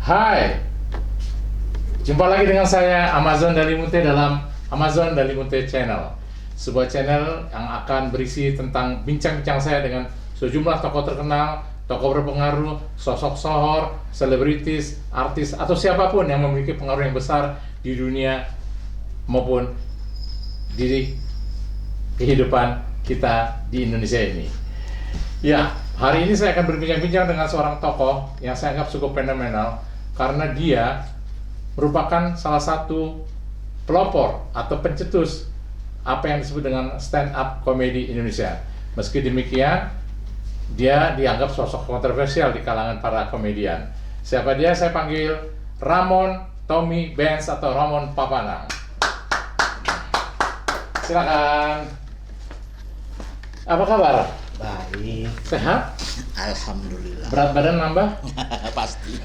Hai, jumpa lagi dengan saya Amazon Dalimute dalam Amazon Dalimute Channel. Sebuah channel yang akan berisi tentang bincang-bincang saya dengan sejumlah tokoh terkenal, tokoh berpengaruh, sosok sohor, selebritis, artis, atau siapapun yang memiliki pengaruh yang besar di dunia maupun di kehidupan kita di Indonesia ini. Ya, hari ini saya akan berbincang-bincang dengan seorang tokoh yang saya anggap cukup fenomenal karena dia merupakan salah satu pelopor atau pencetus apa yang disebut dengan stand up comedy Indonesia. Meski demikian, dia dianggap sosok kontroversial di kalangan para komedian. Siapa dia? Saya panggil Ramon Tommy Benz atau Ramon Papana. Silakan. Apa kabar? Baik, Sehat? alhamdulillah. Berat badan nambah? Pasti.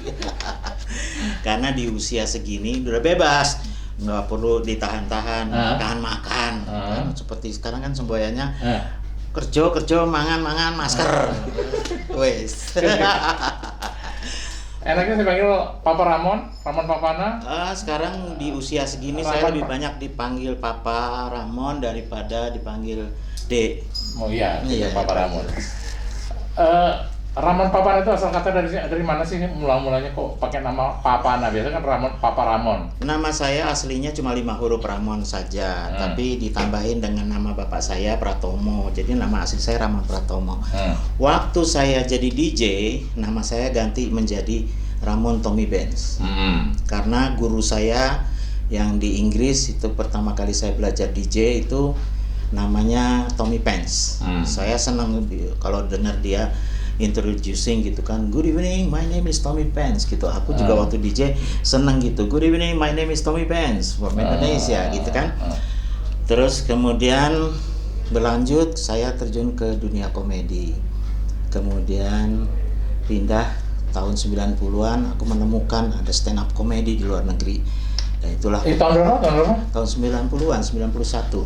Karena di usia segini udah bebas, nggak perlu ditahan-tahan, makan-makan. Kan seperti sekarang kan semboyannya kerja, mangan, masker. Wes. Enaknya saya panggil Papa Ramon Papana. Sekarang di usia segini Ramon, saya lebih banyak dipanggil Papa Ramon daripada dipanggil D. Oh iya, Iya, Papa iya. Ramon. Ramon Papana itu asal kata dari mana sih? Mula-mulanya kok pakai nama Papana? Biasanya kan Ramon Papa Ramon. Nama saya aslinya cuma 5 huruf Ramon saja, tapi ditambahin dengan nama bapak saya Pratomo. Jadi nama asli saya Ramon Pratomo. Waktu saya jadi DJ, nama saya ganti menjadi Ramon Tommy Benz. Karena guru saya yang di Inggris itu pertama kali saya belajar DJ itu namanya Tommy Pence. Saya senang kalau dengar dia introducing gitu kan, good evening, my name is Tommy Pence gitu. Aku juga waktu DJ senang gitu, good evening, my name is Tommy Pence from Indonesia gitu kan. Terus kemudian berlanjut saya terjun ke dunia komedi. Kemudian pindah tahun 90-an aku menemukan ada stand up komedi di luar negeri. Dan itulah Tahun berapa? tahun 90-an, 91.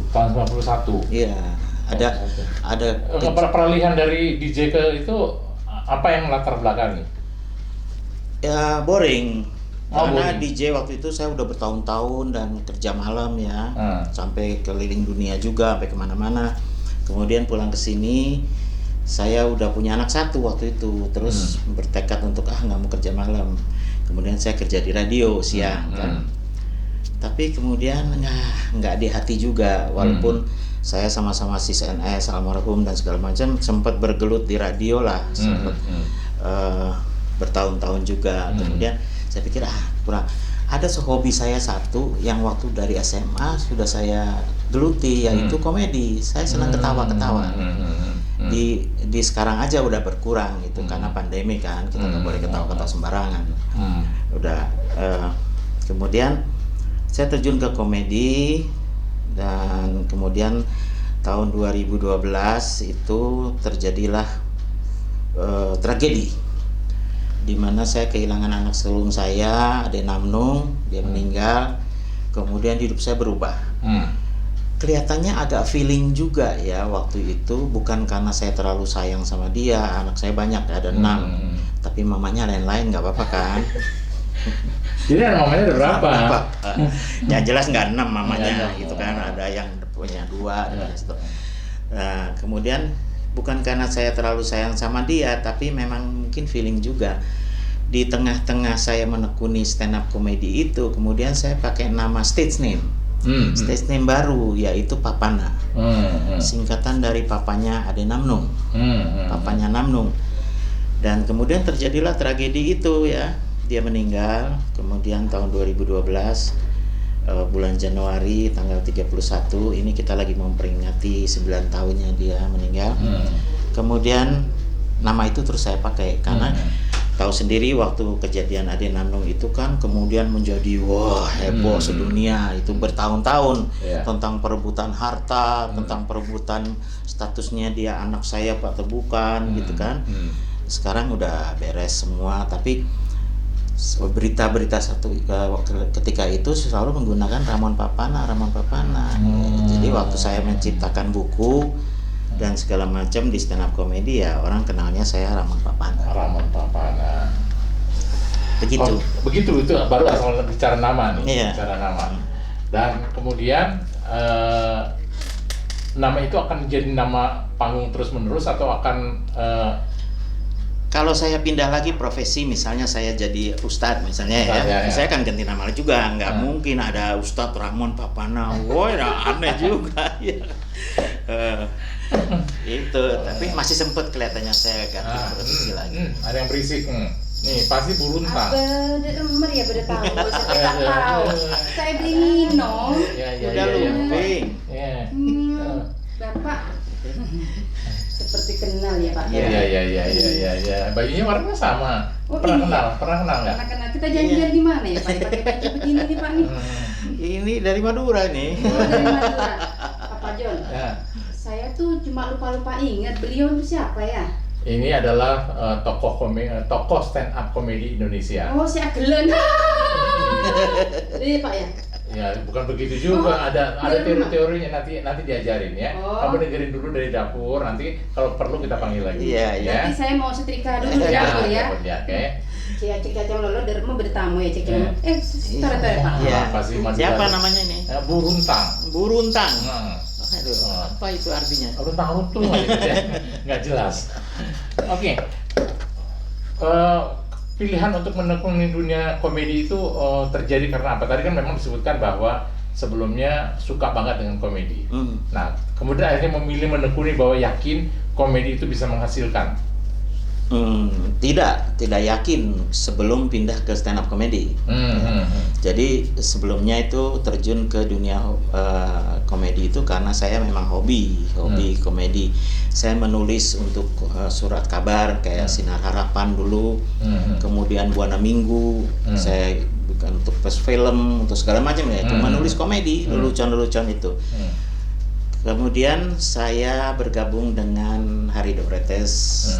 Tahun 91. Iya, ada Peralihan dari DJ ke itu apa yang latar belakangi? ya boring. Karena Boring. DJ waktu itu saya udah bertahun-tahun dan kerja malam ya, sampai keliling dunia juga, sampai kemana-mana. Kemudian pulang ke sini, saya udah punya anak satu waktu itu, terus bertekad untuk nggak mau kerja malam. Kemudian saya kerja di radio siang kan. Tapi kemudian nggak di hati juga, walaupun saya sama-sama si CNS almarhum dan segala macam sempat bergelut di radio lah, sempat bertahun-tahun juga. Kemudian saya pikir kurang. Ada hobi saya satu yang waktu dari SMA sudah saya geluti, yaitu komedi. Saya senang ketawa-ketawa. Di sekarang aja udah berkurang gitu karena pandemi kan, kita nggak boleh ketawa-ketawa sembarangan. Kemudian saya terjun ke komedi dan kemudian tahun 2012 itu terjadilah tragedi di mana saya kehilangan anak sulung saya, Ade Namnung, dia meninggal. Kemudian hidup saya berubah. Kelihatannya agak feeling juga ya waktu itu, bukan karena saya terlalu sayang sama dia, anak saya banyak, ada 6, tapi mamanya lain-lain, nggak apa-apa kan. Jadi mamanya ada berapa? Ya jelas nggak 6 mamanya Ya, gitu kan, ada yang punya 2 dan gitu. Nah, kemudian bukan karena saya terlalu sayang sama dia, tapi memang mungkin feeling juga. Di tengah-tengah saya menekuni stand up comedy itu, kemudian saya pakai nama stage name. Stage name baru yaitu Papana. Singkatan dari papanya Ade Namnung. Papanya Namnung. Dan kemudian terjadilah tragedi itu ya. Dia meninggal, kemudian tahun 2012 bulan Januari tanggal 31 ini kita lagi memperingati 9 tahunnya dia meninggal. Kemudian nama itu terus saya pakai karena tahu sendiri waktu kejadian Ade Namnung itu kan kemudian menjadi heboh sedunia, itu bertahun-tahun tentang perebutan harta, tentang perebutan statusnya dia anak saya Pak atau bukan gitu kan. Sekarang udah beres semua, tapi berita-berita ketika itu selalu menggunakan Ramon Papana. Jadi waktu saya menciptakan buku dan segala macam di stand up comedy ya orang kenalnya saya Ramon Papana. begitu. Begitu itu baru asal bicara nama nih, Iya. bicara nama. Dan kemudian nama itu akan jadi nama panggung terus-menerus atau akan Kalau saya pindah lagi profesi, misalnya saya jadi ustadz misalnya Ustadz, ya. saya akan ganti nama juga. Nggak mungkin ada Ustadz Ramon Papana, woi, aneh juga ya. Itu, tapi masih sempet kelihatannya saya ganti profesi lagi. ada yang berisik. Nih pasti buruntang. Bener ya, beda tahu. Saya tak tahu. Saya beli minum. Udah lumping. Ya. Bapak seperti kenal ya Pak. Iya. Bajunya warnanya sama. Oh, Pernah kenal nggak? Karena kita janjian di mana ya Pak? Pakai baju begini nih Pak nih. Ini dari Madura nih. Oh, dari Madura. Pak John. Ya. Saya tuh cuma lupa ingat beliau itu siapa ya? Ini adalah tokoh stand up komedi Indonesia. Oh, si Agelen. Iya Pak ya. Ya, bukan begitu juga. Ada teori-teorinya nanti diajarin ya. Kamu dengerin dulu dari dapur. Nanti kalau perlu kita panggil lagi. Iya. Nanti saya mau setrika dulu di Ya, dapur ya. oke. Cek cacang lolo dari mau bertamu ya cek. Tara Pak. Iya. Pasti Siapa namanya nih? Buruntang. Buruntang. Aduh, Apa itu artinya? runtang-runtung aja ya. Nggak jelas. Oke. Pilihan untuk menekuni dunia komedi itu terjadi karena apa? Tadi kan memang disebutkan bahwa sebelumnya suka banget dengan komedi. Nah, kemudian akhirnya memilih menekuni bahwa yakin komedi itu bisa menghasilkan. Tidak yakin sebelum pindah ke stand up comedy. Jadi sebelumnya itu terjun ke dunia komedi itu karena saya memang hobi komedi. Saya menulis untuk surat kabar kayak Sinar Harapan dulu, kemudian Buana Minggu, saya bukan untuk film, untuk segala macam ya, itu menulis komedi, lelucon-lelucon itu. Kemudian saya bergabung dengan Hari Dobretes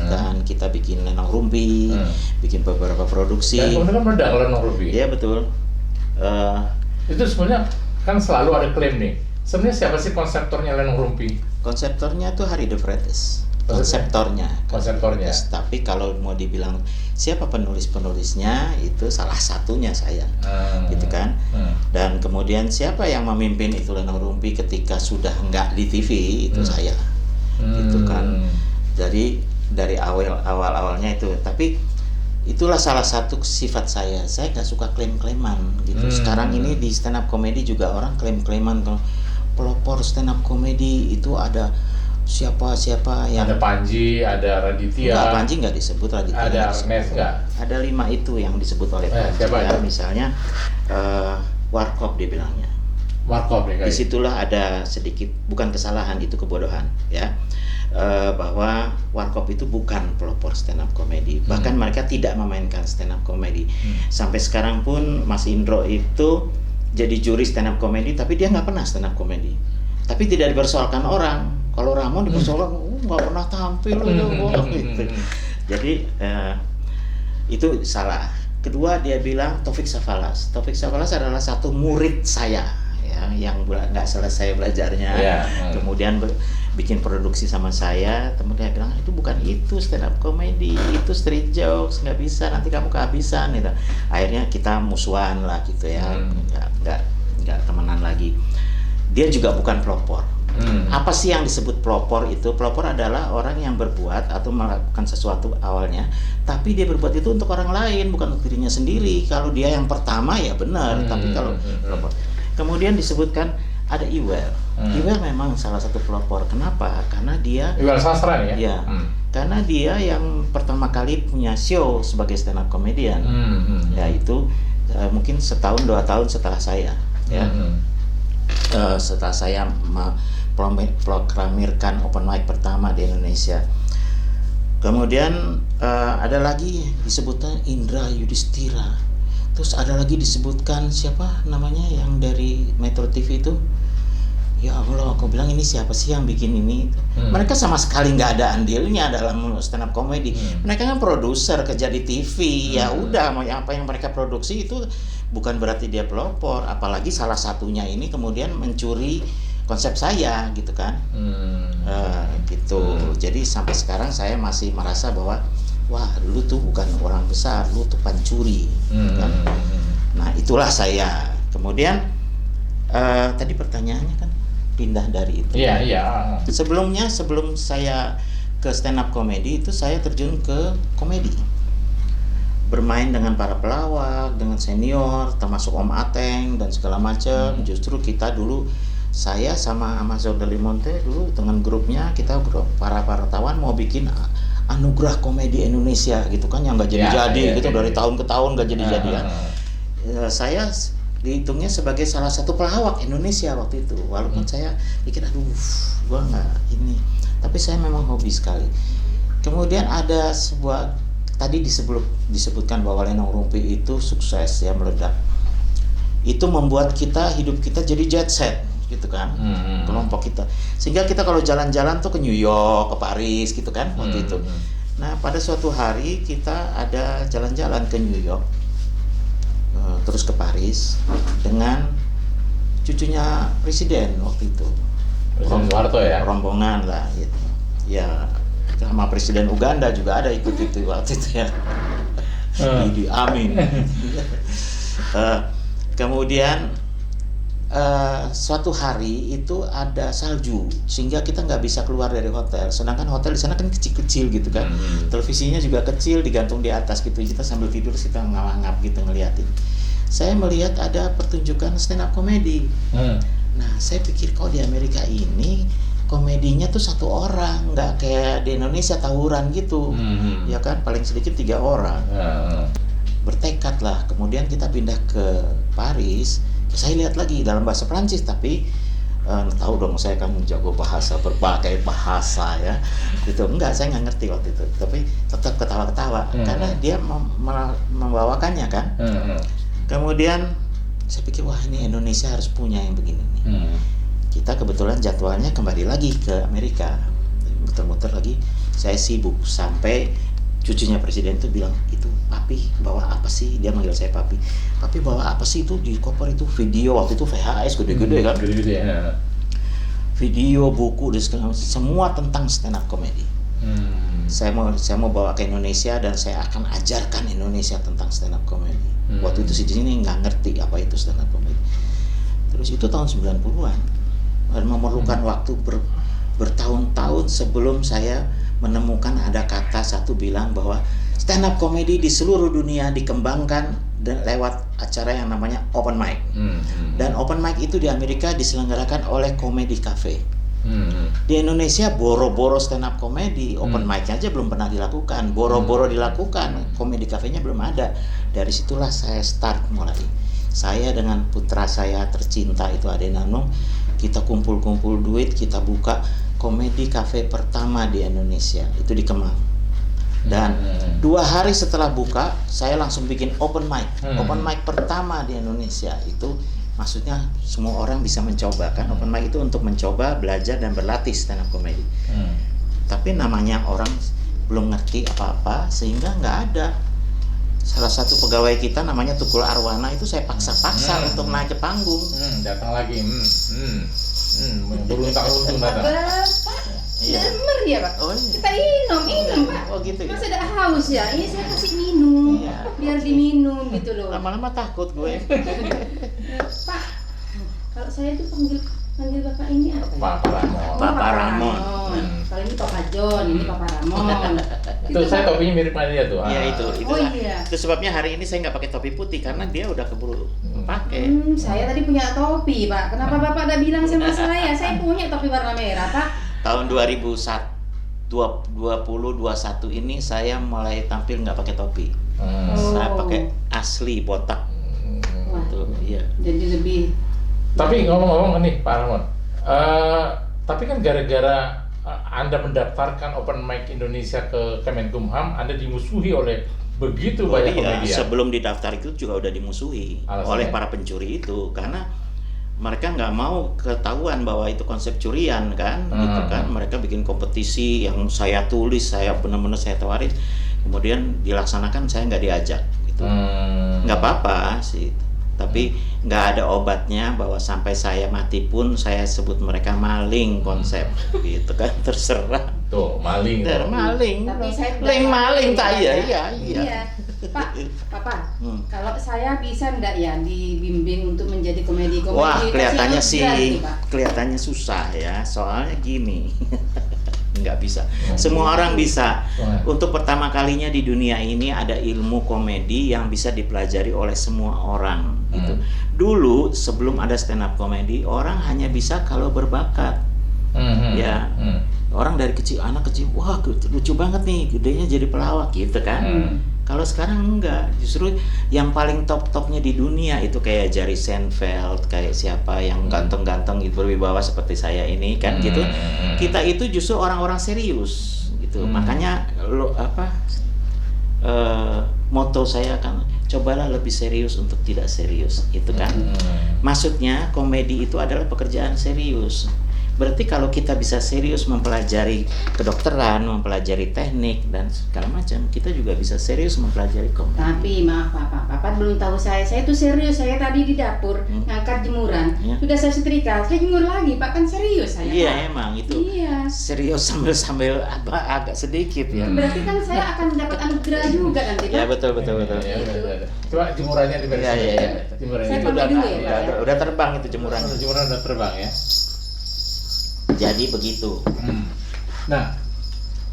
dan kita bikin Lenong Rumpi, bikin beberapa produksi. Dan kemudian kan meledak Lenong Rumpi. Iya betul. Itu sebenarnya kan selalu ada klaim nih. Sebenarnya siapa sih konseptornya Lenong Rumpi? Konseptornya tuh Hari Dobretes. Konseptornya. Tapi kalau mau dibilang siapa penulisnya itu salah satunya saya, gitu kan. Dan kemudian siapa yang memimpin itu Lenong Rumpi ketika sudah nggak di TV itu saya, gitu kan. Jadi dari awalnya itu, tapi itulah salah satu sifat saya. Saya nggak suka klaim-klaiman gitu. Sekarang ini di stand up comedy juga orang klaim-klaiman kalau pelopor stand up comedy itu ada siapa yang ada Panji, ada Raditya. Enggak, Panji nggak disebut, Raditya ada Ernest nggak? Ada 5 itu yang disebut oleh Panji. Siapa Ya, itu? misalnya Warkop dia bilangnya. Warkop ya. Disitulah ada sedikit, bukan kesalahan, itu kebodohan ya. Bahwa Warkop itu bukan pelopor stand up comedy. Bahkan mereka tidak memainkan stand up comedy. Sampai sekarang pun Mas Indro itu jadi juri stand up comedy, tapi dia nggak pernah stand up comedy. Tapi tidak dipersoalkan orang. Kalau Ramon dipersoalkan, nggak pernah tampil gitu. Jadi itu salah. Kedua dia bilang Taufik Safalas. Taufik Safalas adalah satu murid saya ya, yang nggak selesai belajarnya. Kemudian bikin produksi sama saya. Temen dia bilang itu bukan itu stand up comedy, itu street jokes, nggak bisa, nanti kamu kehabisan gitu. Akhirnya kita musuhan lah gitu ya, nggak temenan lagi. Dia juga bukan pelopor. Apa sih yang disebut pelopor itu? Pelopor adalah orang yang berbuat atau melakukan sesuatu awalnya, tapi dia berbuat itu untuk orang lain, bukan untuk dirinya sendiri. Kalau dia yang pertama ya benar, tapi kalau pelopor. Kemudian disebutkan ada Iwer. Iwer memang salah satu pelopor. Kenapa? Karena dia Iwer Sastra ya? Iya. Karena dia yang pertama kali punya show sebagai stand up comedian. Ya itu mungkin 1-2 tahun setelah saya ya. Setelah saya proklamirkan open mic pertama di Indonesia. Kemudian ada lagi disebutkan Indra Yudhistira. Terus ada lagi disebutkan siapa namanya yang dari Metro TV itu? Ya Allah, aku bilang ini siapa sih yang bikin ini? Mereka sama sekali nggak ada andilnya dalam stand up comedy. Mereka kan produser kerja di TV. Ya udah, apa yang mereka produksi itu bukan berarti dia pelopor. Apalagi salah satunya ini kemudian mencuri konsep saya gitu kan. Gitu. Jadi sampai sekarang saya masih merasa bahwa wah lu tuh bukan orang besar, lu tuh pencuri, kan? Nah itulah saya. Kemudian tadi pertanyaannya kan pindah dari itu. Iya, iya. Sebelum saya ke stand up comedy itu saya terjun ke komedi, bermain dengan para pelawak, dengan senior, termasuk Om Ateng dan segala macam. Justru kita dulu, saya sama Amazon Delimonte dulu dengan grupnya, kita para wartawan mau bikin anugerah komedi Indonesia gitu kan, yang nggak jadi-jadi gitu, dari tahun ke tahun nggak jadi-jadi ya. Saya dihitungnya sebagai salah satu pelawak Indonesia waktu itu, walaupun saya pikir aduh gua nggak ini, tapi saya memang hobi sekali. Kemudian ada sebuah, tadi disebutkan bahwa Lenong Rumpi itu sukses ya, meledak. Itu membuat hidup kita jadi jet set gitu kan, kelompok kita, sehingga kita kalau jalan-jalan tuh ke New York, ke Paris gitu kan waktu itu. Nah pada suatu hari kita ada jalan-jalan ke New York, terus ke Paris dengan cucunya presiden waktu itu, Presiden Soeharto ya. rombongan lah gitu. Ya sama presiden Uganda juga ada ikut itu waktu itu ya. Idi Amin. Kemudian suatu hari itu ada salju sehingga kita nggak bisa keluar dari hotel, sedangkan hotel di sana kan kecil-kecil gitu kan. Televisinya juga kecil, digantung di atas gitu, kita sambil tidur kita ngawang-ngap gitu ngeliatin. Saya melihat ada pertunjukan stand up comedy. Nah saya pikir kok di Amerika ini komedinya tuh satu orang, nggak kayak di Indonesia tawuran gitu. Ya kan paling sedikit 3 orang. Bertekad lah, kemudian kita pindah ke Paris. Saya lihat lagi dalam bahasa Prancis, tapi tahu dong saya kan jago bahasa, berbagai bahasa ya gitu. Enggak, saya nggak ngerti waktu itu, tapi tetap ketawa-ketawa karena dia membawakannya kan. Kemudian saya pikir wah ini Indonesia harus punya yang begini nih. Kita kebetulan jadwalnya kembali lagi ke Amerika, muter-muter lagi. Saya sibuk sampai cucunya presiden itu bilang, itu papi bawa apa sih? Dia manggil saya papi. Papi bawa apa sih itu di koper? Itu video, waktu itu VHS gede-gede kan? Gede-gede ya. Video, buku, dan segala macam, semua tentang stand up comedy. Saya mau bawa ke Indonesia dan saya akan ajarkan Indonesia tentang stand up comedy. Waktu itu sih di sini nggak ngerti apa itu stand up comedy. Terus itu tahun 90-an. Dan memerlukan waktu bertahun-tahun sebelum saya menemukan ada kata satu bilang bahwa stand up comedy di seluruh dunia dikembangkan lewat acara yang namanya open mic. Dan open mic itu di Amerika diselenggarakan oleh Comedy Cafe. Di Indonesia boro-boro stand up comedy, open mic-nya aja belum pernah dilakukan, boro-boro dilakukan, Comedy Cafe-nya belum ada. Dari situlah saya start mulai. Saya dengan putra saya tercinta itu Ade Nanung, kita kumpul-kumpul duit, kita buka Comedy Cafe pertama di Indonesia, itu di Kemang. Dan 2 hari setelah buka, saya langsung bikin open mic. Open mic pertama di Indonesia itu, maksudnya semua orang bisa mencoba kan. Open mic itu untuk mencoba, belajar dan berlatih stand up comedy. Tapi namanya orang belum ngerti apa-apa sehingga nggak ada. Salah satu pegawai kita namanya Tukul Arwana itu saya paksa-paksa untuk naik ke panggung. Datang lagi. Beruntang-untung datang. Bapak, Iya. demer ya Pak? Oh, iya. Kita minum Pak. Oh gitu ya. Masa ada haus ya? Ini saya kasih minum, Iya. biar diminum gitu loh. Lama-lama takut gue. Pak, kalau saya tuh panggil Bapak ini apa? Pak Ramon. Oh, Papa Ramon. Kalau ini Papa John, ini Papa Ramon. Itu saya topinya mirip sama dia tuh. Iya itu. Oh iya. Itu sebabnya hari ini saya nggak pakai topi putih karena dia udah keburu pakai. Saya tadi punya topi Pak. Kenapa Bapak gak bilang sama saya? Saya punya topi warna merah Pak. Tahun 2021 ini saya mulai tampil nggak pakai topi. Saya pakai asli botak. Wah. Tuh, iya. Jadi lebih. Tapi ngomong-ngomong nih Pak Ramon, tapi kan gara-gara Anda mendaftarkan Open Mic Indonesia ke Kemenkumham, Anda dimusuhi oleh begitu banyak Iya, komedian. sebelum didaftar itu juga udah dimusuhi Alasannya? oleh para pencuri itu karena mereka nggak mau ketahuan bahwa itu konsep curian kan, gitu kan. Mereka bikin kompetisi yang saya tulis, saya benar-benar saya tawarin, kemudian dilaksanakan saya nggak diajak, gitu. Nggak apa-apa sih, tapi nggak ada obatnya bahwa sampai saya mati pun saya sebut mereka maling konsep, gitu kan, terserah. Tuh, maling. Der, maling. Tapi saya Leng maling tak ya? Iya. Iya. Pak, Papa, Hmm. kalau saya bisa ndak ya dibimbing untuk menjadi komedi? Wah, kelihatannya kasih sih, ilmu Pak. kelihatannya susah ya. Soalnya gini, nggak bisa. Semua orang bisa. Wah. Untuk pertama kalinya di dunia ini ada ilmu komedi yang bisa dipelajari oleh semua orang. Gitu. Dulu sebelum ada stand up komedi, orang hanya bisa kalau berbakat. Ya. Orang dari kecil, anak kecil, wah lucu banget nih, gedenya jadi pelawak gitu kan. Kalau sekarang enggak, justru yang paling top-topnya di dunia itu kayak Jerry Seinfeld, kayak siapa yang ganteng-ganteng berwibawa seperti saya ini kan gitu. Kita itu justru orang-orang serius gitu. Makanya moto saya kan cobalah lebih serius untuk tidak serius, itu kan. Maksudnya komedi itu adalah pekerjaan serius. Berarti kalau kita bisa serius mempelajari kedokteran, mempelajari teknik dan segala macam, kita juga bisa serius mempelajari komedi. Tapi maaf Papa belum tahu saya itu serius. Saya tadi di dapur ngangkat jemuran, Ya. sudah saya setrika, saya jemur lagi Pak, kan serius saya. Iya Pak. emang itu Iya. serius sambil agak sedikit ya. Berarti kan saya akan dapat anugerah juga nanti Pak. Ya betul. Ya, udah. Coba jemurannya diberesin. Iya. Jemurannya Saya itu pakai udah dulu ya, Pak, ya? Udah terbang itu jemurannya. jemuran udah terbang ya. Jadi begitu. Nah,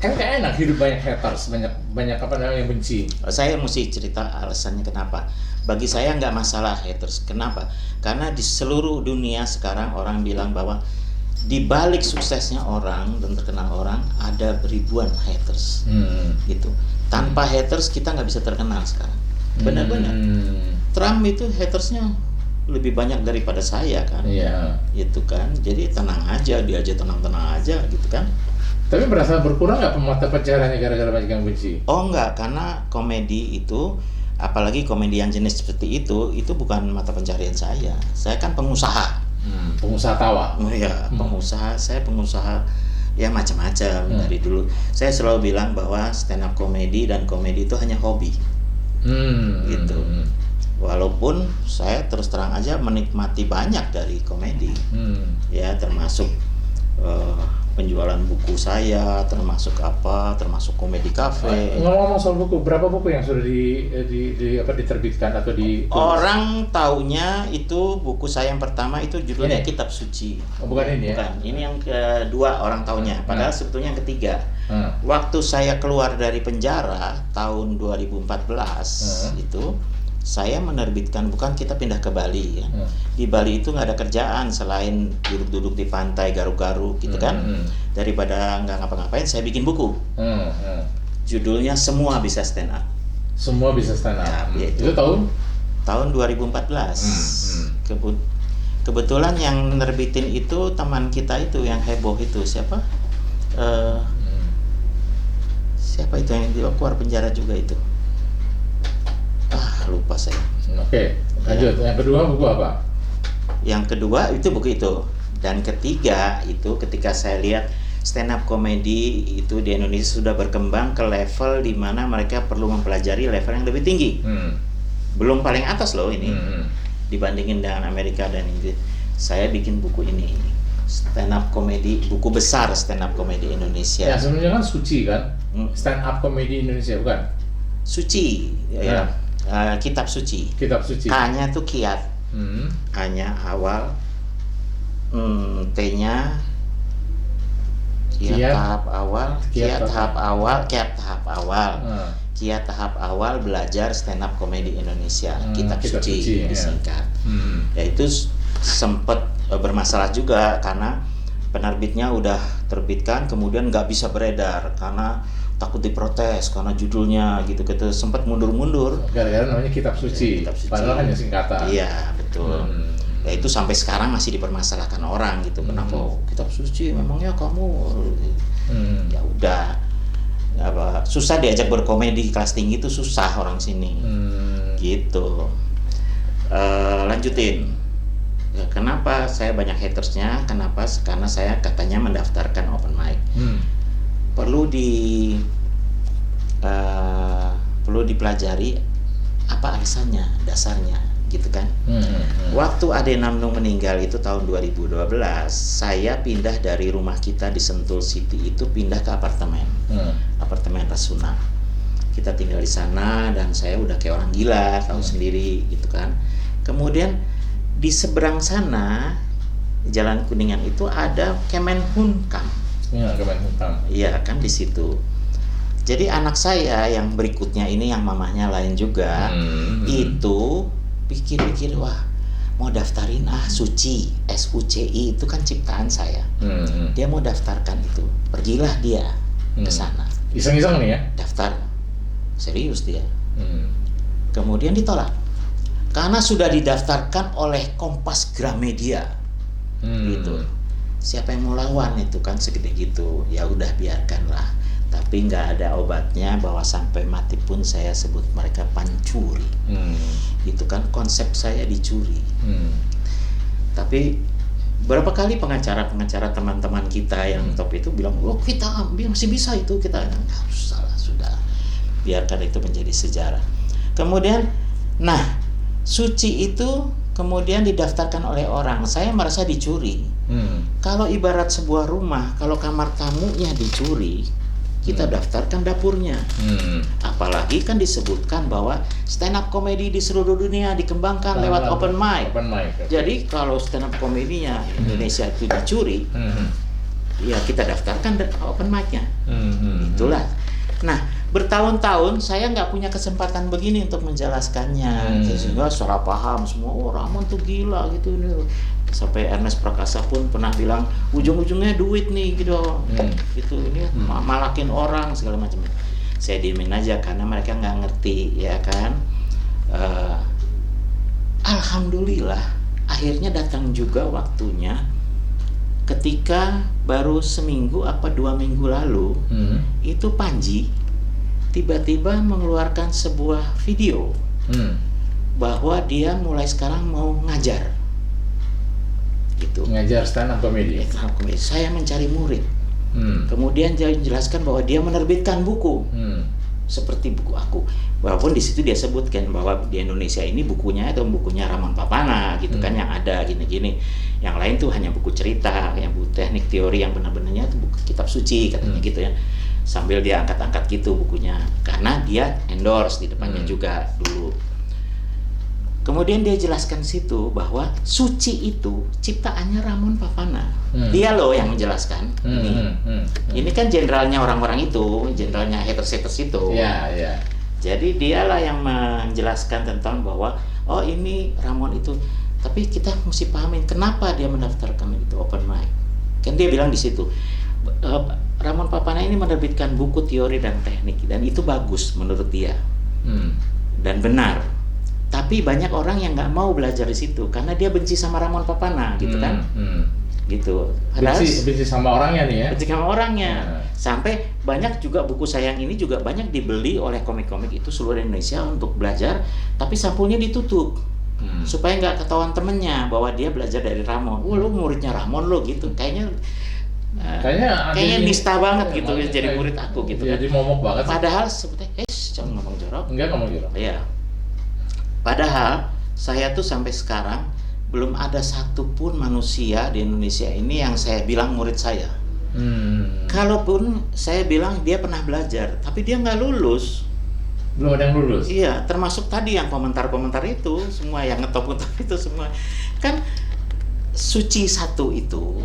kan kayak enak hidup banyak haters, banyak apa namanya yang benci. Saya mesti cerita alasannya kenapa. Bagi saya nggak masalah haters. Kenapa? Karena di seluruh dunia sekarang orang bilang bahwa di balik suksesnya orang dan terkenal orang ada ribuan haters. Gitu. Tanpa haters kita nggak bisa terkenal sekarang. Benar-benar. Trump itu hatersnya lebih banyak daripada saya kan. Iya. Itu kan. Jadi tenang aja, dia aja tenang-tenang aja gitu kan. Tapi berasa berkurang nggak mata pencahariannya gara-gara banyak yang benci? Oh enggak, karena komedi itu, apalagi komedi yang jenis seperti itu bukan mata pencarian saya. Saya kan pengusaha. Pengusaha tawa. Oh ya, pengusaha. Saya pengusaha ya macam-macam dari dulu. Saya selalu bilang bahwa stand up komedi dan komedi itu hanya hobi. Gitu. Walaupun saya terus terang aja menikmati banyak dari komedi. Ya, termasuk penjualan buku saya, termasuk komedi cafe. Ngomong-ngomong soal buku, berapa buku yang sudah diterbitkan atau ditulis? Orang taunya itu buku saya yang pertama itu judulnya Ini? Kitab Suci. Oh, bukan ini ya? Bukan, ini yang kedua orang taunya. Padahal sebetulnya yang ketiga. Waktu saya keluar dari penjara tahun 2014 itu saya menerbitkan, bukan kita pindah ke Bali ya. Di Bali itu nggak ada kerjaan selain duduk-duduk di pantai garu-garu gitu kan. Daripada nggak ngapa-ngapain, saya bikin buku. Judulnya Semua Bisa Stand Up. Semua bisa stand up. Ya, Itu tahun? Tahun 2014. Kebetulan yang nerbitin itu teman kita itu yang heboh itu siapa? Siapa itu yang dia keluar penjara juga itu? Lupa saya. Oke, lanjut. Yang kedua buku apa? Yang kedua itu buku itu. Dan ketiga itu ketika saya lihat stand up comedy itu di Indonesia sudah berkembang ke level di mana mereka perlu mempelajari level yang lebih tinggi. Belum paling atas loh ini. Dibandingin dengan Amerika dan Inggris. Saya bikin buku ini. Stand up comedy, buku besar stand up comedy Indonesia. Ya, sebenarnya kan Suci kan? Stand up comedy Indonesia, bukan? Suci. Ya. Kitab Suci. Kitab Suci. K-nya tuh kiat. A-nya awal. T-nya kiat tahap awal. Kiat tahap awal. Kiat tahap awal belajar stand up comedy Indonesia. Kitab Suci disingkat. Ya itu sempat bermasalah juga karena penerbitnya udah terbitkan kemudian nggak bisa beredar karena takut diprotes karena judulnya gitu sempat mundur-mundur gara-gara namanya Kitab Suci. Kitab Suci. Padahal hanya singkatan. Iya betul. Ya itu sampai sekarang masih dipermasalahkan orang gitu. Kenapa Kitab Suci memangnya kamu ya udah susah diajak berkomedi kelas tinggi itu susah orang sini gitu. Lanjutin. Ya, kenapa saya banyak hatersnya? Kenapa? Karena saya katanya mendaftarkan open mic. Perlu dipelajari apa alasannya, dasarnya gitu kan. Waktu Ade Namnung meninggal itu tahun 2012, saya pindah dari rumah kita di Sentul City itu pindah ke apartemen, apartemen Rasuna. Kita tinggal di sana dan saya udah kayak orang gila, tahu sendiri gitu kan. Kemudian di seberang sana Jalan Kuningan itu ada Kemenhumkam. Ya, Kemenhumkam. Iya kan di situ. Jadi anak saya yang berikutnya ini yang mamahnya lain juga itu pikir-pikir wah mau daftarin Suci, SUCI itu kan ciptaan saya. Dia mau daftarkan itu. Pergilah dia ke sana. Iseng-iseng nih ya. Daftar. Serius dia. Kemudian ditolak. Karena sudah didaftarkan oleh Kompas Gramedia. Gitu. Siapa yang mau lawan itu kan segede gitu. Ya udah biarkanlah. Tapi nggak ada obatnya bahwa sampai mati pun saya sebut mereka pancuri. Itu kan konsep saya dicuri. Tapi berapa kali pengacara-pengacara teman-teman kita yang top itu bilang, oh kita masih bisa itu, kita nggak usah lah, sudah biarkan itu menjadi sejarah. Kemudian, nah Suci itu kemudian didaftarkan oleh orang, saya merasa dicuri. Kalau ibarat sebuah rumah, kalau kamar tamunya dicuri, kita daftarkan dapurnya. Apalagi kan disebutkan bahwa stand up comedy di seluruh dunia dikembangkan lewat open mic. Jadi kalau stand up comedy-nya Indonesia itu dicuri, ya kita daftarkan open mic-nya. Itulah. Nah, bertahun-tahun saya nggak punya kesempatan begini untuk menjelaskannya. Sehingga salah paham semua, oh Ramon tuh gila gitu. Sampai Ernest Prakasa pun pernah bilang ujung-ujungnya duit nih gitu. Gitu ini malakin orang segala macam. Saya diemin aja karena mereka nggak ngerti ya kan. Alhamdulillah akhirnya datang juga waktunya ketika baru seminggu apa 2 minggu lalu itu Panji tiba-tiba mengeluarkan sebuah video bahwa dia mulai sekarang mau ngajar. Gitu. Ngajar stand up comedy. Saya mencari murid. Kemudian dia menjelaskan bahwa dia menerbitkan buku. Seperti buku aku. Walaupun di situ dia sebutkan bahwa di Indonesia ini bukunya Ramon Papana gitu kan yang ada gini-gini. Yang lain tuh hanya buku cerita, yang buku teknik teori yang benar-benarnya itu buku kitab suci katanya gitu ya. Sambil dia angkat-angkat gitu bukunya karena dia endorse di depannya juga dulu. Kemudian dia jelaskan situ bahwa Suci itu ciptaannya Ramon Papana. Dia loh yang menjelaskan. Ini kan jenderalnya orang-orang itu, jenderalnya haters-haters itu. Ya. Jadi dialah yang menjelaskan tentang bahwa oh ini Ramon itu. Tapi kita mesti pahamin kenapa dia mendaftarkan itu open mic. Kan dia bilang di situ Ramon Papana ini menerbitkan buku teori dan teknik dan itu bagus menurut dia. Dan benar. Tapi banyak orang yang nggak mau belajar di situ karena dia benci sama Ramon Papana gitu kan. Gitu. Benci sama orangnya nih ya. Benci sama orangnya. Sampai banyak juga buku saya yang ini juga banyak dibeli oleh komik-komik itu seluruh Indonesia untuk belajar, tapi sampulnya ditutup. Supaya nggak ketahuan temennya bahwa dia belajar dari Ramon. Lu muridnya Ramon lo gitu. Kayaknya nista banget gitu jadi murid aku gitu. Jadi momok banget. Padahal sebetulnya jangan ngomong jorok. Enggak ngomong jorok. Iya. Padahal saya tuh sampai sekarang belum ada satupun manusia di Indonesia ini yang saya bilang murid saya. Kalaupun saya bilang dia pernah belajar, tapi dia nggak lulus. Belum ada yang lulus? Iya, termasuk tadi yang komentar-komentar itu, semua yang ngetop-ngetop itu semua. Kan Suci 1 itu,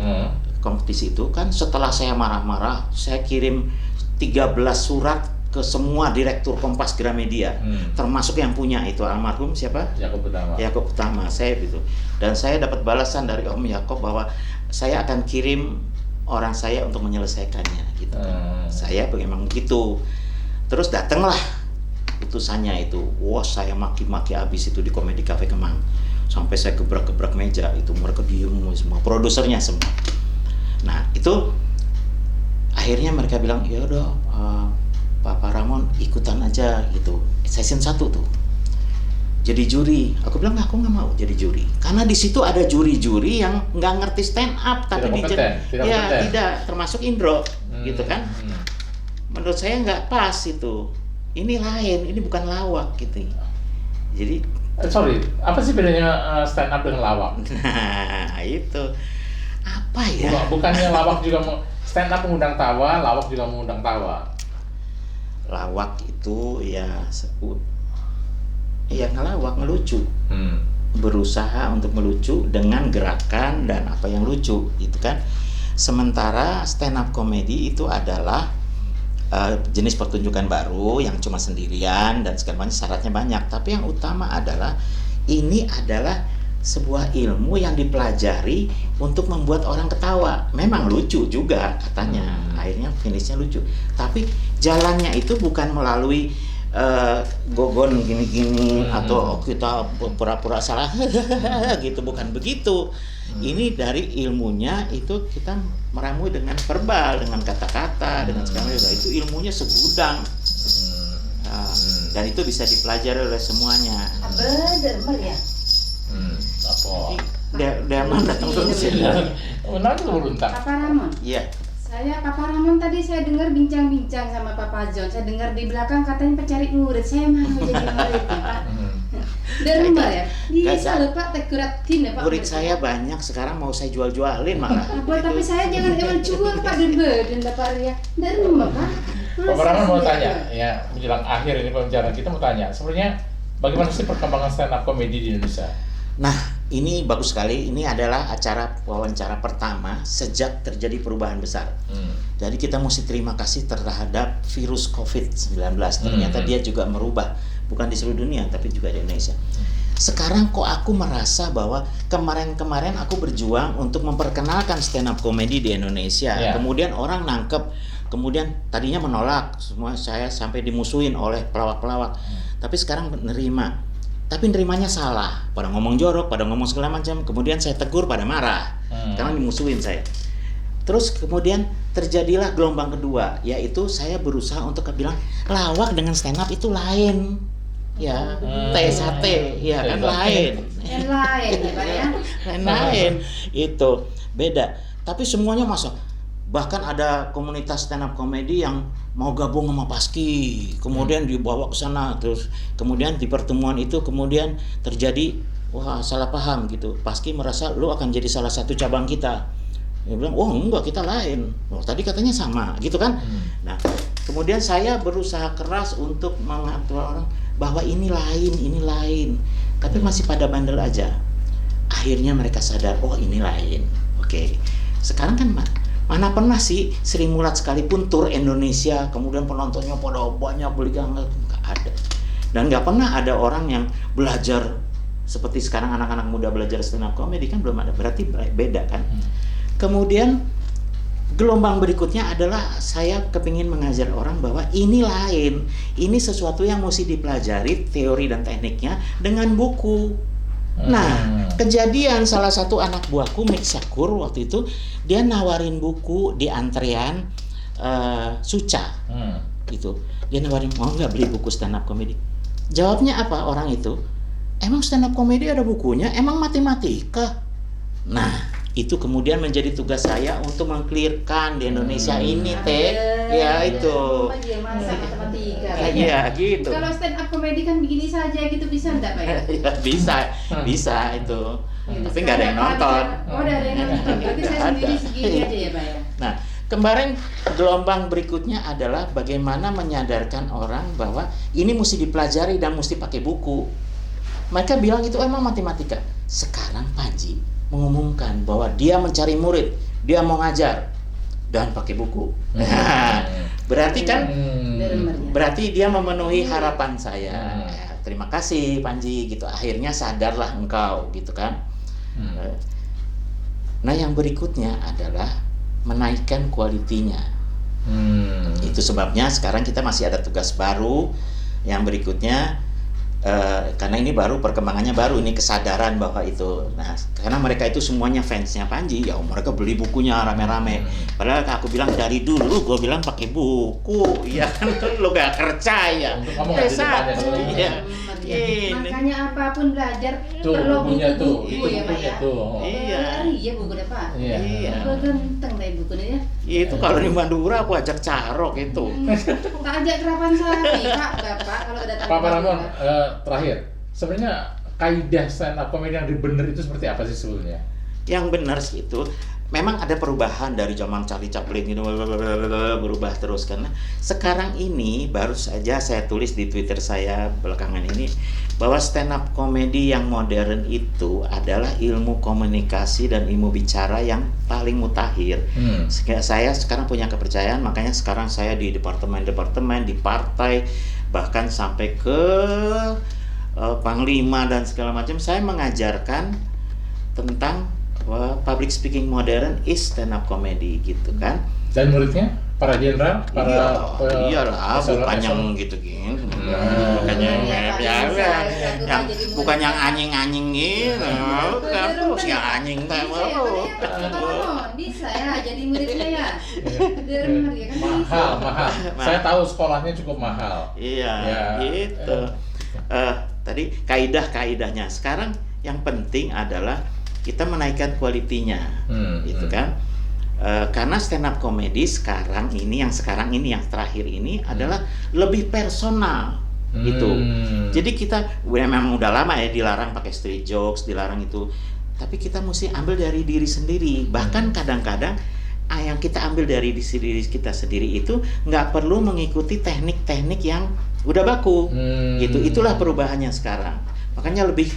kompetisi itu kan setelah saya marah-marah, saya kirim 13 surat ke semua direktur Kompas Gramedia, termasuk yang punya itu almarhum siapa? Yakob Utama, saya gitu. Dan saya dapat balasan dari Om Yakob bahwa saya akan kirim orang saya untuk menyelesaikannya gitu. Saya memang begitu. Terus datanglah putusannya itu. Wah, saya maki-maki habis itu di Komedi Cafe Kemang. Sampai saya gebrak-gebrak meja itu, mereka diem semua, produsernya semua. Nah, itu akhirnya mereka bilang, "Ya udah Pak Ramon ikutan aja gitu." Season 1 tuh. Jadi juri. Aku bilang aku nggak mau jadi juri. Karena di situ ada juri-juri yang nggak ngerti stand up tapi tidak termasuk Indro gitu kan. Menurut saya nggak pas itu. Ini lain, ini bukan lawak gitu. Jadi Sorry, apa sih bedanya stand up dengan lawak? nah itu apa ya? Bukannya lawak juga mau stand up mengundang tawa, lawak juga mengundang tawa. Lawak itu ya ya ngelawak, ngelucu. Berusaha untuk melucu dengan gerakan dan apa yang lucu gitu kan. Sementara stand up comedy itu adalah jenis pertunjukan baru yang cuma sendirian dan segala macam, syaratnya banyak. Tapi yang utama adalah ini adalah sebuah ilmu yang dipelajari untuk membuat orang ketawa. Memang lucu juga katanya, akhirnya finishnya lucu. Tapi jalannya itu bukan melalui gogon gini-gini atau kita pura-pura salah gitu, bukan begitu. Ini dari ilmunya itu kita meramu dengan verbal, dengan kata-kata, dengan segala macam. Itu ilmunya segudang. Dan itu bisa dipelajari oleh semuanya. Bener ya. Apa? Dia mana datang terus ya? Nanti beruntang. Papa Ramon. Iya. Saya Papa Ramon tadi saya dengar bincang-bincang sama Papa John. Saya dengar di belakang katanya pencari murid. Saya mau jadi murid ya, Pak. Derma ya. Bisa loh Pak, tekuratin ya Pak. Murid saya banyak sekarang, mau saya jual-jualin malah. Apa tapi saya jangan emang jual Pak dan Bapak Ria. Derma Pak. Papa Ramon mau tanya, ya menjelang akhir ini pembicaraan kita mau tanya, sebenarnya bagaimana sih perkembangan stand up comedy di Indonesia? Nah, ini bagus sekali. Ini adalah acara wawancara pertama sejak terjadi perubahan besar. Jadi kita mesti terima kasih terhadap virus COVID-19. Ternyata dia juga merubah, bukan di seluruh dunia, tapi juga di Indonesia. Sekarang kok aku merasa bahwa kemarin-kemarin aku berjuang untuk memperkenalkan stand up comedy di Indonesia. Kemudian orang nangkep, kemudian tadinya menolak, semua saya sampai dimusuhin oleh pelawak-pelawak. Tapi sekarang menerima. Tapi nerimanya salah, pada ngomong jorok, pada ngomong segala macam. Kemudian saya tegur, pada marah, karena dimusuhin saya. Terus kemudian terjadilah gelombang kedua, yaitu saya berusaha untuk bilang lawak dengan stand up itu lain, ya, sate, ya kan lain. Yang lain ya Pak ya. Lain itu beda. Tapi semuanya masuk. Bahkan ada komunitas stand up comedy yang mau gabung sama Paski, kemudian dibawa ke sana, terus kemudian di pertemuan itu kemudian terjadi salah paham gitu. Paski merasa lu akan jadi salah satu cabang kita. Dia bilang, oh enggak, kita lain. Oh, tadi katanya sama, gitu kan? Nah, kemudian saya berusaha keras untuk mengatur orang bahwa ini lain, tapi masih pada bandel aja. Akhirnya mereka sadar, oh ini lain. Oke. Sekarang kan mana pernah sih Sri Mulat sekalipun tur Indonesia, kemudian penontonnya pada banyak, beli nggak ada. Dan nggak pernah ada orang yang belajar seperti sekarang anak-anak muda belajar stand up comedy, kan belum ada. Berarti beda kan? Kemudian gelombang berikutnya adalah saya kepingin mengajar orang bahwa ini lain, ini sesuatu yang mesti dipelajari teori dan tekniknya dengan buku. Nah, kejadian salah satu anak buahku, Mik Syakur, waktu itu dia nawarin buku di antrean Suca, gitu. Dia nawarin, mau nggak beli buku stand up comedy? Jawabnya apa orang itu? Emang stand up comedy ada bukunya? Emang matematika? Nah, itu kemudian menjadi tugas saya untuk mengclearkan di Indonesia ini, ya itu. Iya, gitu. Kalau stand up comedy kan begini saja gitu, bisa enggak Pak ya? Ya, bisa itu. Tapi nggak ada yang nonton. Oh, ada yang nonton. Berarti saya sendiri segini aja ya Pak ya. Nah, kemarin gelombang berikutnya adalah bagaimana menyadarkan orang bahwa ini mesti dipelajari dan mesti pakai buku. Mereka bilang itu emang matematika. Sekarang Panji mengumumkan bahwa dia mencari murid, dia mau ngajar dan pakai buku. Berarti kan, berarti dia memenuhi harapan saya. Terima kasih Panji, gitu. Akhirnya sadarlah engkau, gitu kan. Nah, yang berikutnya adalah menaikkan kualitinya. Itu sebabnya sekarang kita masih ada tugas baru. Yang berikutnya, karena ini baru, perkembangannya baru, ini kesadaran bahwa itu. Nah, karena mereka itu semuanya fansnya Panji, ya mereka beli bukunya rame-rame. Padahal aku bilang dari dulu, gue bilang pakai buku, ya kan lo gak percaya. Makanya apapun belajar perlu buku ya Pak ya. Iya buku deh Pak. Iya. Ganteng deh bukunya ya. Itu kalau di Madura aku ajak carok itu. Tak ajak kerapan sapi Pak, Bapak kalau datang. Pak Ramon, terakhir, sebenarnya kaidah stand up comedy yang benar itu seperti apa sih sebetulnya? Yang benar sih itu memang ada perubahan dari zaman Charlie Chaplin gitu, berubah terus karena sekarang ini baru saja saya tulis di Twitter saya belakangan ini bahwa stand up comedy yang modern itu adalah ilmu komunikasi dan ilmu bicara yang paling mutakhir. Saya sekarang punya kepercayaan, makanya sekarang saya di departemen-departemen, di partai, bahkan sampai ke panglima dan segala macam, saya mengajarkan tentang public speaking modern is stand up comedy gitu kan. Dan muridnya para jenderal, para iyalah, bukan yang gitu-gitu. Bukan yang bukan yang anjing-anjing gitu. Terus yang anjing bisa ya jadi muridnya ya. Dermer ya kan. Mahal. Saya tahu sekolahnya cukup mahal. Iya, gitu. Tadi kaidah-kaidahnya. Sekarang yang penting adalah kita menaikkan kualitinya, gitu kan? Karena stand up comedy sekarang ini yang terakhir ini adalah lebih personal, gitu. Jadi kita memang udah lama ya dilarang pakai street jokes, dilarang itu, tapi kita mesti ambil dari diri sendiri. Bahkan kadang-kadang yang kita ambil dari diri kita sendiri itu nggak perlu mengikuti teknik-teknik yang udah baku, gitu. Itulah perubahannya sekarang. Makanya lebih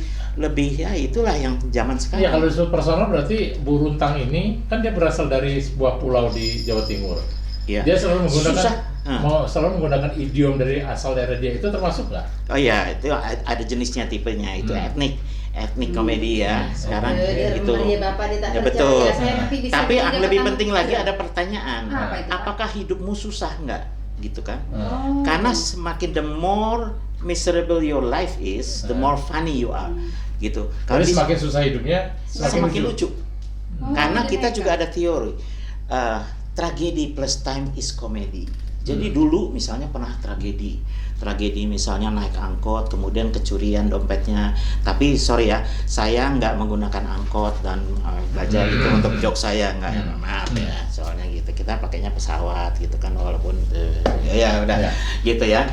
ya itulah yang zaman sekarang. Iya, kalau disebut personal berarti Bu Runtang ini kan dia berasal dari sebuah pulau di Jawa Timur. Iya. Dia selalu menggunakan idiom dari asal daerah dia, itu termasuk nggak? Oh iya, itu ada jenisnya, tipenya itu etnik komedi ya. Sekarang itu. Ya, betul. Tapi yang lebih penting lagi ada pertanyaan. Apakah hidupmu susah nggak? Gitu kan? Karena semakin the more miserable your life is, the more funny you are. Gitu. Kalau semakin susah hidupnya, semakin lucu. Karena kita juga ada teori tragedi plus time is comedy. Jadi dulu misalnya pernah tragedi misalnya naik angkot kemudian kecurian dompetnya. Tapi sorry ya, saya nggak menggunakan angkot dan bajaj itu untuk jok saya, nggak, maaf ya, soalnya gitu kita pakainya pesawat gitu kan, walaupun ya udah gitu ya.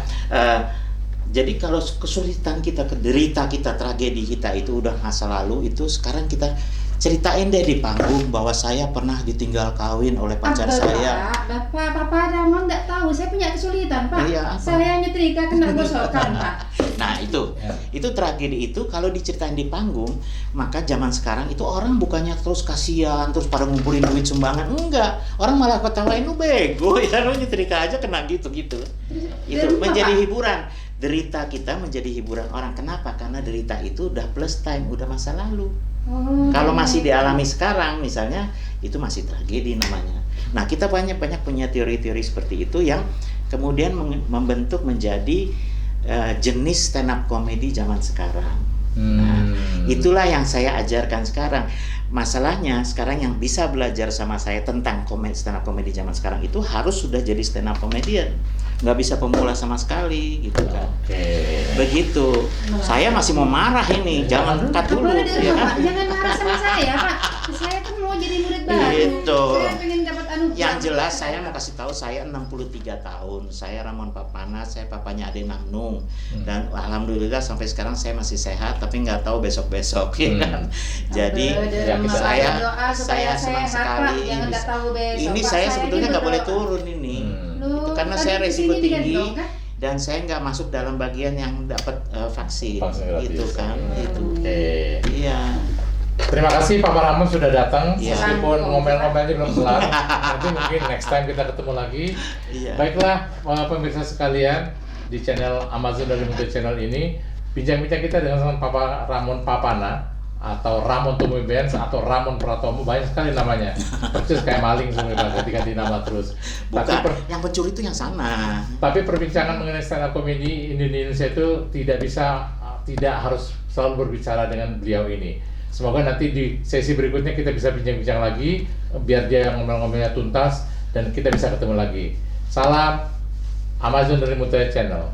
Jadi kalau kesulitan kita, derita kita, tragedi kita itu udah masa lalu, itu sekarang kita ceritain deh di panggung bahwa saya pernah ditinggal kawin oleh pacar saya. Papa Ramon nggak tahu, saya punya kesulitan, Pak. Iya, saya nyetrika kena gosokan, Pak. Nah itu tragedi itu kalau diceritain di panggung, maka zaman sekarang itu orang bukannya terus kasihan, terus pada ngumpulin duit sumbangan, enggak. Orang malah ketawain, lu bego ya, lu nyetrika aja kena gitu-gitu. Itu menjadi hiburan. Derita kita menjadi hiburan orang. Kenapa? Karena derita itu udah plus time, udah masa lalu. Kalau masih dialami sekarang misalnya, itu masih tragedi namanya. Nah, kita banyak punya teori-teori seperti itu yang kemudian membentuk menjadi jenis stand up comedy zaman sekarang. Nah, itulah yang saya ajarkan sekarang. Masalahnya sekarang yang bisa belajar sama saya tentang stand up comedy zaman sekarang itu harus sudah jadi stand up comedian. Nggak bisa pemula sama sekali gitu kan. Begitu. Saya masih mau marah ini, jangan cut dulu ya kan. Jangan marah sama saya, Pak. Saya kan mau jadi murid baru. Gitu. Saya pengen dapat anugerah. Yang jelas saya mau kasih tahu, saya 63 tahun. Saya Ramon Papana, saya papanya Ade Namnung. Dan alhamdulillah sampai sekarang saya masih sehat, tapi nggak tahu besok-besok ya kan. Jadi saya senang sekali. Ini saya sebetulnya nggak boleh turun ini. Itu karena saya resiko tinggi dan saya nggak masuk dalam bagian yang dapat vaksin gitu kan. Itu. Iya. Terima kasih Pak Ramon sudah datang, meskipun ngomel-ngomelnya belum kelar. Nanti mungkin next time kita ketemu lagi. Baiklah pemirsa sekalian, di channel Amazon dari Mutu Channel ini bincang-bincang kita dengan Papa Ramon Papana atau Ramon Tumui Benz atau Ramon Pratomo, banyak sekali namanya. Persis kayak maling semua, ganti-ganti nama terus. Bukan, yang pencuri itu yang sana. Tapi perbincangan mengenai stand up comedy Indonesia itu tidak harus selalu berbicara dengan beliau ini. Semoga nanti di sesi berikutnya kita bisa bincang-bincang lagi, biar dia yang ngomel-ngomelnya tuntas dan kita bisa ketemu lagi. Salam Amazon dari Mutu Channel.